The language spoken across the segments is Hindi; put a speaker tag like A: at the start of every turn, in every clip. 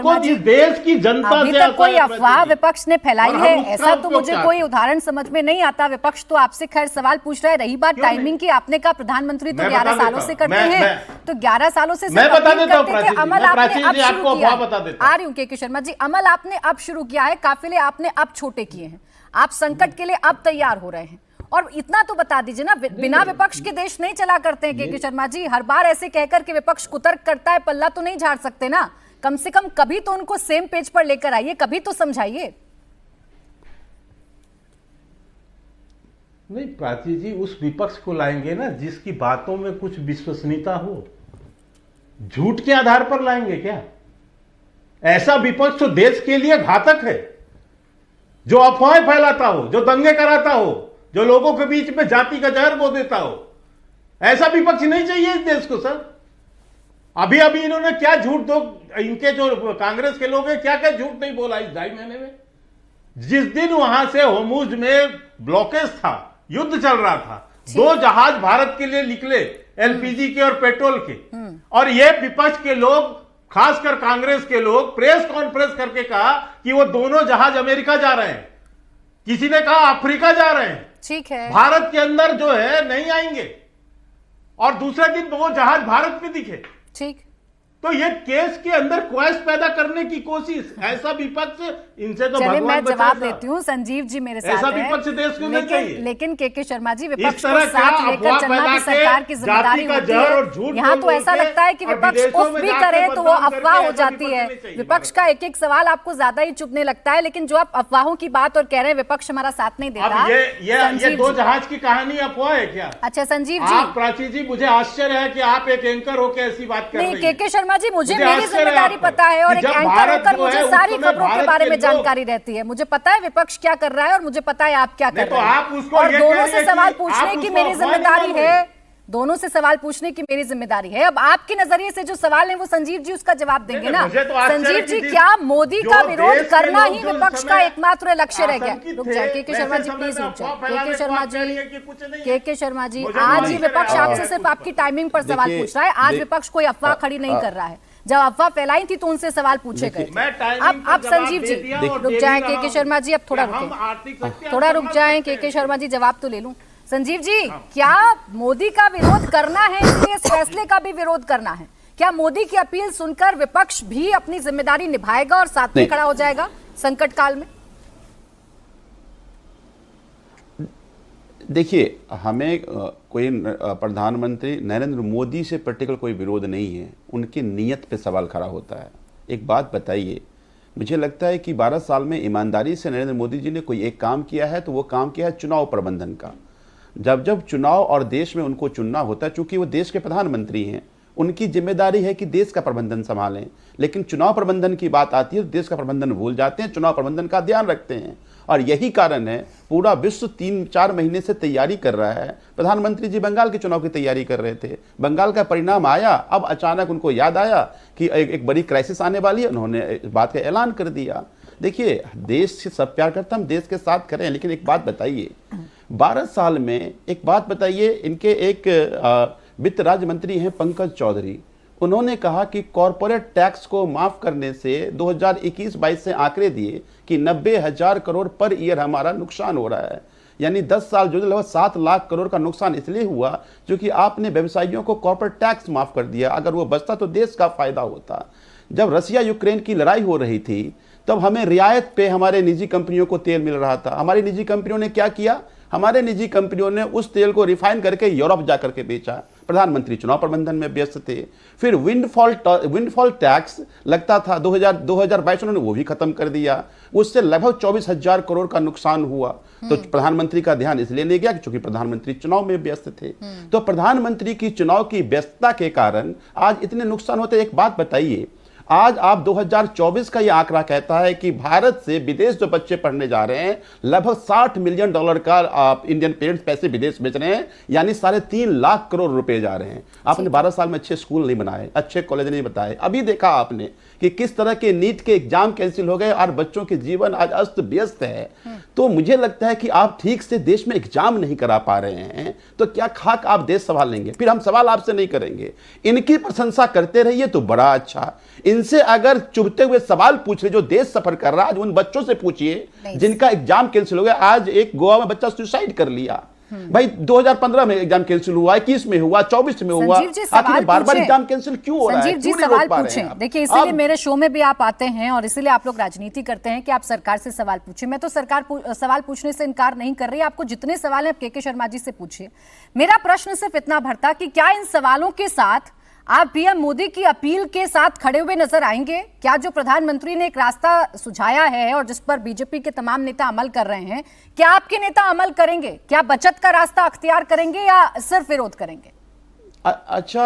A: हमको इस देश की जनता
B: अभी
A: से
B: तक कोई अफवाह विपक्ष ने फैलाई है ऐसा तो मुझे
A: क्या
B: कोई उदाहरण समझ में नहीं आता। विपक्ष तो आपसे खैर सवाल पूछ रहा है। रही बात टाइमिंग की, आपने कहा प्रधानमंत्री तो 11 सालों से करते हैं, तो 11 सालों से
A: मैं बता देता हूं
B: करते थे, अमल आपने अब शुरू किया
A: है।
B: आ रही हूं के शर्मा जी, अमल आपने अब शुरू किया है, काफिले आपने अब छोटे किए हैं, आप संकट के लिए अब तैयार हो रहे हैं। और इतना तो बता दीजिए ना, बिना विपक्ष के देश नहीं चला करते हैं के शर्मा जी। हर बार ऐसे कहकर के विपक्ष कुतर्क करता है, पल्ला तो नहीं झाड़ सकते ना। कम से कम कभी तो उनको सेम पेज पर लेकर आइए, कभी तो समझाइए।
A: नहीं प्राची जी, उस विपक्ष को लाएंगे ना जिसकी बातों में कुछ विश्वसनीयता हो। झूठ के आधार पर लाएंगे क्या? ऐसा विपक्ष तो देश के लिए घातक है, जो अफवाहें फैलाता हो, जो दंगे कराता हो, जो लोगों के बीच में जाति का जहर बो देता हो। ऐसा विपक्ष नहीं चाहिए इस देश को सर। अभी अभी इन्होंने क्या झूठ, दो इनके जो कांग्रेस के लोग हैं क्या क्या झूठ नहीं बोला इस 2.5 महीने में। जिस दिन वहां से होर्मुज में ब्लॉकेज था, युद्ध चल रहा था, 2 जहाज भारत के लिए निकले, एलपीजी के और पेट्रोल के, और ये विपक्ष के लोग, खासकर कांग्रेस के लोग, प्रेस कॉन्फ्रेंस करके कहा कि वो दोनों जहाज अमेरिका जा रहे हैं, किसी ने कहा अफ्रीका जा रहे हैं,
B: ठीक है,
A: भारत के अंदर जो है नहीं आएंगे, और दूसरे दिन वो जहाज भारत में दिखे।
B: ठीक,
A: तो ये केस के अंदर क्वेश पैदा करने की कोशिश, ऐसा विपक्ष, इनसे तो
B: चलिए मैं
A: भगवान
B: जवाब
A: बचाए।
B: देती हूँ, संजीव जी मेरे साथ
A: ऐसा
B: हैं।
A: विपक्ष देश को नहीं चाहिए।
B: लेकिन के शर्मा जी,
A: इस
B: विपक्ष
A: तरह
B: को साथ
A: क्या
B: लेकर
A: अफवाह
B: चलना
A: फैला
B: भी
A: के
B: सरकार की जिम्मेदारी
A: जाति का
B: होती
A: जहर और
B: है।
A: झूठ
B: यहाँ
A: बोल
B: तो ऐसा
A: बोल के
B: लगता है कि
A: और
B: विपक्ष
A: विदेशों
B: उफ
A: में
B: भी
A: जाके
B: करे तो वो
A: बदनाम
B: अफवाह
A: करके
B: हो
A: ऐसा
B: जाती
A: विपक्ष
B: है।
A: नहीं चाहिए।
B: विपक्ष का एक एक सवाल आपको ज्यादा ही चुभने लगता है, लेकिन जो आप अफवाहों की बात और कह रहे हैं विपक्ष हमारा साथ नहीं देता।
A: अब ये 2 जहाज की कहानी अफवाह है क्या?
B: अच्छा संजीव जी,
A: आप प्राची जी, मुझे आश्चर्य है कि आप एक एंकर होकर ऐसी बात कर रही हैं।
B: नहीं के शर्मा जी, मुझे मेरी
A: आश्चर्य है
B: जिम्मेदारी
A: आप पर
B: पता है, और
A: कि
B: एक
A: जब
B: एंकर
A: भारत
B: होकर
A: जो
B: मुझे
A: है, उस
B: सारी
A: समय
B: खबरों के
A: भारत
B: बारे
A: के
B: में
A: लोग-
B: जानकारी रहती है। मुझे पता है विपक्ष क्या कर रहा है और मुझे पता है आप क्या कर
A: तो
B: रहे
A: आप
B: हैं,
A: उसको
B: और
A: ये
B: दोनों
A: कह
B: से
A: रही है
B: सवाल
A: कि
B: पूछने
A: आप
B: की
A: उसको
B: मेरी
A: अफवाह नहीं
B: जिम्मेदारी
A: मान रहे।
B: है। दोनों से सवाल पूछने की मेरी जिम्मेदारी है। अब आपके नजरिए से जो सवाल है वो संजीव जी उसका जवाब देंगे ना।
A: मुझे तो आश्चर्य
B: संजीव
A: है
B: जी,
A: कि
B: क्या मोदी का
A: जो
B: विरोध
A: देश के
B: करना
A: लोग
B: ही
A: जो
B: विपक्ष
A: समय
B: का एकमात्र लक्ष्य रह गया?
A: आतंकित
B: रुक
A: थे,
B: जाए के शर्मा जी,
A: वैसे
B: प्लीज
A: समय
B: रुक जाए।
A: अफवाह फैला
B: के
A: के
B: शर्मा
A: बात करिए
B: जी,
A: कि कुछ नहीं है।
B: के शर्मा जी,
A: मुझे
B: आज
A: तो
B: ही
A: आश्चर्य
B: विपक्ष
A: है।
B: आपसे सिर्फ आपकी टाइमिंग पर सवाल पूछ रहा है। आज विपक्ष कोई अफवाह खड़ी नहीं कर रहा है। जब अफवाह फैलाई थी तो उनसे सवाल पूछे गए। अब संजीव जी रुक जाएं, के शर्मा जी अब थोड़ा रुके, थोड़ा रुक जाएं। के शर्मा जी जवाब तो ले लूं। संजीव जी, क्या मोदी का विरोध करना है इसलिए इस फैसले का भी विरोध करना है? क्या मोदी की अपील सुनकर विपक्ष भी अपनी जिम्मेदारी निभाएगा और साथ में खड़ा हो जाएगा संकट काल में?
C: देखिए, हमें कोई प्रधानमंत्री नरेंद्र मोदी से पर्टिकुलर कोई विरोध नहीं है, उनकी नीयत पे सवाल खड़ा होता है। एक बात बताइए, मुझे लगता है कि 12 साल में ईमानदारी से नरेंद्र मोदी जी ने कोई एक काम किया है तो वो काम किया है चुनाव प्रबंधन का। जब जब चुनाव और देश में उनको चुनना होता है, चूंकि वो देश के प्रधानमंत्री हैं, उनकी जिम्मेदारी है कि देश का प्रबंधन संभालें, लेकिन चुनाव प्रबंधन की बात आती है तो देश का प्रबंधन भूल जाते हैं, चुनाव प्रबंधन का ध्यान रखते हैं। और यही कारण है पूरा विश्व 3-4 महीने से तैयारी कर रहा है। प्रधानमंत्री जी बंगाल के चुनाव की तैयारी कर रहे थे, बंगाल का परिणाम आया, अब अचानक उनको याद आया कि एक बड़ी क्राइसिस आने वाली है, उन्होंने इस बात का ऐलान कर दिया। देखिए, देश से सब प्यार करता, हम देश के साथ करें, लेकिन एक बात बताइए, 12 साल में एक बात बताइए, इनके एक वित्त राज्य मंत्री हैं पंकज चौधरी, उन्होंने कहा कि कॉरपोरेट टैक्स को माफ करने से 2021-22 से आंकड़े दिए कि 90,000 करोड़ पर ईयर हमारा नुकसान हो रहा है। यानी 10 साल जो लगभग 7 लाख करोड़ का नुकसान इसलिए हुआ क्योंकि आपने व्यवसायियों को कॉर्पोरेट टैक्स माफ कर दिया। अगर वो बचता तो देश का फायदा होता। जब रसिया यूक्रेन की लड़ाई हो रही थी तब हमें रियायत पे हमारे निजी कंपनियों को तेल मिल रहा था। हमारी निजी कंपनियों ने क्या किया? हमारे निजी कंपनियों ने उस तेल को रिफाइन करके यूरोप जाकर के बेचा। प्रधानमंत्री चुनाव प्रबंधन में व्यस्त थे। फिर विंडफॉल टैक्स लगता था 2022 उन्होंने वो भी खत्म कर दिया। उससे लगभग 24,000 करोड़ का नुकसान हुआ। तो प्रधानमंत्री का ध्यान इसलिए नहीं गया क्योंकि प्रधानमंत्री चुनाव में व्यस्त थे। तो प्रधानमंत्री की चुनाव की व्यस्तता के कारण आज इतने नुकसान होते। एक बात बताइए, आज आप 2024 का यह आंकड़ा कहता है कि भारत से विदेश जो बच्चे पढ़ने जा रहे हैं लगभग $60 मिलियन का इंडियन पेरेंट्स पैसे विदेश भेज रहे हैं, यानी 3.5 लाख करोड़ रुपए जा रहे हैं। आपने 12 साल में अच्छे स्कूल नहीं बनाए, अच्छे कॉलेज नहीं बताए। अभी देखा आपने कि किस तरह के नीट के एग्जाम कैंसिल हो गए और बच्चों के जीवन आज अस्त व्यस्त है, तो मुझे लगता है कि आप ठीक से देश में एग्जाम नहीं करा पा रहे हैं तो क्या खाक आप देश संभालेंगे? फिर हम सवाल आपसे नहीं करेंगे। इनकी प्रशंसा करते रहिए तो बड़ा अच्छा, इनसे अगर चुभते हुए सवाल पूछ रहे जो देश सफर कर रहा है, आज उन बच्चों से पूछिए जिनका एग्जाम कैंसिल हो गया। आज एक गोवा में बच्चा सुसाइड कर लिया। भाई 2015 में एग्जाम कैंसिल हुआ, 21 में हुआ, 24 में हुआ, आखिर बार-बार एग्जाम कैंसिल क्यों हो रहा है?
B: संजीव जी सवाल पूछें। देखिए इसीलिए मेरे शो में भी आप आते हैं और इसीलिए आप लोग राजनीति करते हैं कि आप सरकार से सवाल पूछें। मैं तो सवाल पूछने से इनकार नहीं कर रही, आपको जितने सवाल हैं आप के शर्मा जी से पूछिए। मेरा प्रश्न सिर्फ इतना भरता कि क्या इन सवालों के साथ आप पीएम मोदी की अपील के साथ खड़े हुए नजर आएंगे? क्या जो प्रधानमंत्री ने एक रास्ता सुझाया है और जिस पर बीजेपी के तमाम नेता अमल कर रहे हैं, क्या आपके नेता अमल करेंगे? क्या बचत का रास्ता अख्तियार करेंगे या सिर्फ विरोध करेंगे?
C: अच्छा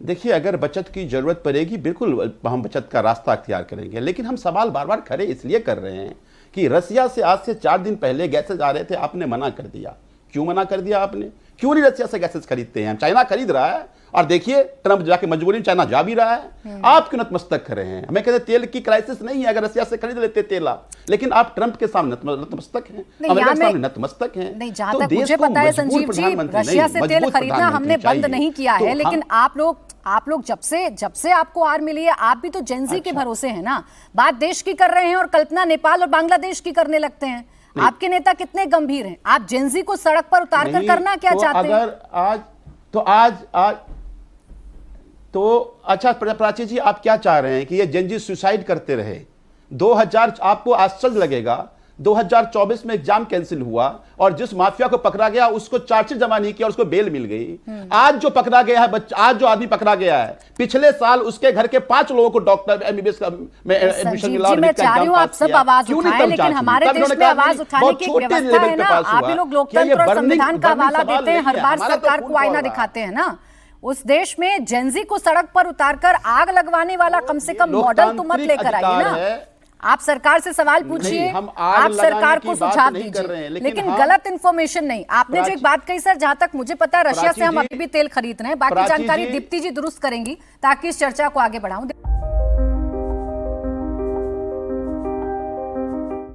C: देखिए, अगर बचत की जरूरत पड़ेगी बिल्कुल हम बचत का रास्ता अख्तियार करेंगे, लेकिन हम सवाल बार बार खड़े इसलिए कर रहे हैं कि रसिया से आज से 4 दिन पहले गैसेज आ रहे थे, आपने मना कर दिया। क्यों मना कर दिया आपने? क्यों नहीं रसिया से गैसेज खरीदते हैं? चाइना खरीद रहा है और देखिए ट्रंप जाके मजबूरी में चाइना जा भी रहा है। आप क्यों नतमस्तक कर रहे हैं? हमें कहते तेल की क्राइसिस नहीं है, अगर रसिया से खरीद लेते तेल आप, लेकिन आप ट्रंप के सामने नतमस्तक हैं, अमेरिका के सामने नतमस्तक हैं।
B: नहीं, जहां तक मुझे पता है संजीव जी, रशिया से तेल खरीदना हमने बंद नहीं किया है, लेकिन आप लोग जब से आपको आर मिली है, आप भी तो जेनजी के भरोसे हैं ना। बात देश की कर रहे हैं और कल्पना नेपाल और बांग्लादेश की करने लगते हैं। आपके नेता कितने गंभीर हैं? आप जेनजी को सड़क पर उतार कर करना क्या चाहते हैं?
C: अगर अच्छा प्राची जी, आप क्या चाह रहे हैं कि ये जेनजी सुसाइड करते रहे? 2000 आपको आश्चर्य लगेगा, 2024 में एग्जाम कैंसिल हुआ और जिस माफिया को पकड़ा गया उसको चार्जशीट जमा नहीं किया, उसको बेल मिल गई। आज जो पकड़ा गया है आज जो आदमी पकड़ा गया है, पिछले साल उसके घर के 5 लोगों को डॉक्टर एमबीबीएस में एडमिशन मिला।
B: मैं चाह रही हूं आप सब आवाज उठाएं, लेकिन हमारे देश में आवाज उठाने की एक व्यवस्था है ना। आप ही लोग लोकतंत्र और संविधान का हवाला देते हैं, हर बार सरकार को आईना दिखाते हैं ना। उस देश में जेनजी को सड़क पर उतारकर आग लगवाने वाला कम से कम मॉडल तो मत लेकर आइए ना। आप सरकार से सवाल पूछिए, आप सरकार को सुझाव दीजिए, लेकिन गलत इंफॉर्मेशन नहीं। आपने जो एक बात कही सर, जहां तक मुझे पता है रशिया से हम अभी भी तेल खरीद रहे हैं, बाकी जानकारी दीप्ति जी दुरुस्त करेंगी ताकि इस चर्चा को आगे बढ़ाऊं।